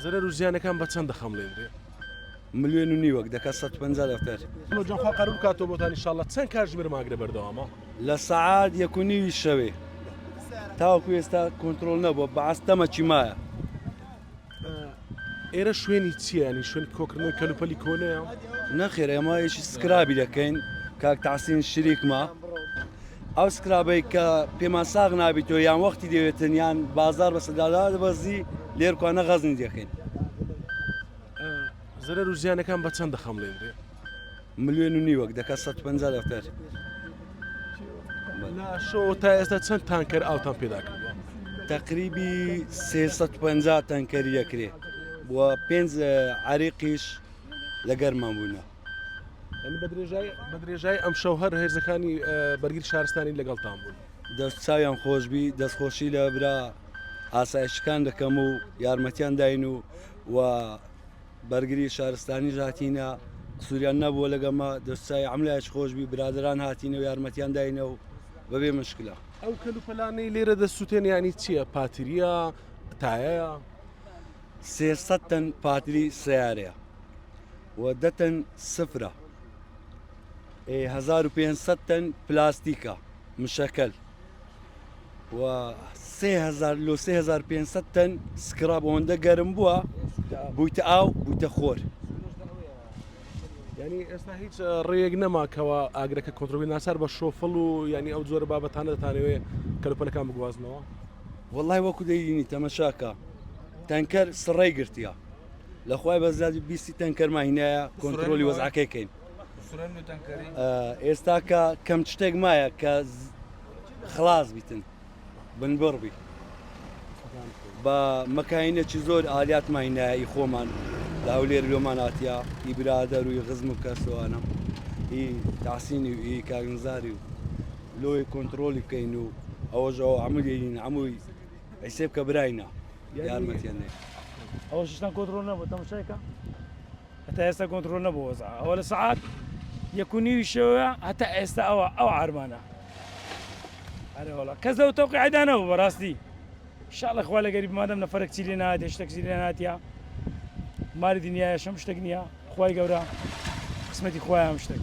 زەرەر و ژیانەکان بە چەند دەخەمڵێنرێ؟ ملیۆن و نیوەک دەکات 150 دەفتەر جانخوا قەرار بکاتەوە بۆتان ئینشاڵڵا چەند کاتژمێر ماگرە بەردەوامە؟ لە سەعات 1:30 شەوێ تاوەکو ئێستا کۆنتترۆل نەبووە بەعستەمە چیمایە. ئێرە شوێنی چییە؟ ینی شوێن کۆکردنەوەی کەلوپەلی کۆنەیە؟ نەخێر ئێمە هیچی سکرابی دەکەین کاک تاسین شریکمە ئەو سکرابەی کە پێمان ساغ نابیتەوە یان وەختی دەوێتن یان بازار بە سەدادا دەبەزی لێرکوانە غەزنی دەکەین. زەرەر و ژیانەکان بە چەند دەخەمڵێنرێ؟ ملیۆن و نیوەک دەکات 150 دەفتەر لە شۆ تا ئێستا چەند تانکەر ئاوتان پێدا کردووە؟ تقریبی 350 تەنکەری دەکرێت بووە 5 عریقیش لەگەرمان بوونە. بە درێژای ئەم شەو هەر هێزەکانی بەرگری شارستانی لەگەڵتان بوون. دەست چاویان خۆشببی دەستخۆشی لە برا ئاسایشەکان دەکەم و یارمەتیان داین و بەرگری شارستانی هاتینە سووریان نەبووە لەگەمە دەستچای ئەملایش خۆشببی برادران هاتینە و یارمەتیان داینە و بەبێ مشکلە. ئەو کەلوپەلانەی لێرە دەسووتێنیانی چییە؟ پاتریە تایەیە؟ 300 تەن پاتری سیارەیە و 10 تەن سفرە 1500 تەن پلاستیکە مشەکەل و 3500 تەن سکراب ئەوەندە گەرم بووە بوویتە ئاو بوویتە خۆر. ینی ئێستا هیچ ڕێیەک نەماکەوە ئاگرەکە کۆنتترۆلی ناسار بە شۆفڵ و ینی ئەو جۆرە بابەتانە دەتانەوێت کەلوپەلەکان بگوازنەوە؟ وەڵای وەکو دەیدینی تەمەشاکە تەنکەر سڕێی گرتیە لەخوای بەزادی 20 تەنکەر ماهینایە کۆنتترۆلی وەزعەکەیکەین. ئێستا کە کەم شتێک مایە کە خلاص بیتن بنبڕبی بە مەکاینەکی زۆر ئالات ماهینایی خۆمان لاولێر لۆماناتیا ئی برادەر و غزم و کەسوانە ئی تاسینی و ئی کاگنزاری و لۆی کۆنتترۆلی بکەین و ئەوەژەوە عملین هەمووی ئەیسێ بکە براینە یارمەتیانێ. ئەوە شتان کۆنتترۆل نەبوو تەماشایکە هەتا ئێستا کۆنتترۆل نەبوو وەزع ئەوە لە سەعات 1:30 شەوە هەتا ئێستا ئەو عارمانە هەرەوەڵا کەس لەو تەوقیعدا نەبوو بەڕاستی ئینشاڵڵا خوا لەگەری بمادەم نەفەرێک چی لێ نهاتێ شتێک چی لێ نهاتیە ماری دنیایە شەم شتێک نییە خوای گەورە قسمەتی خوایە ئەم شتێک.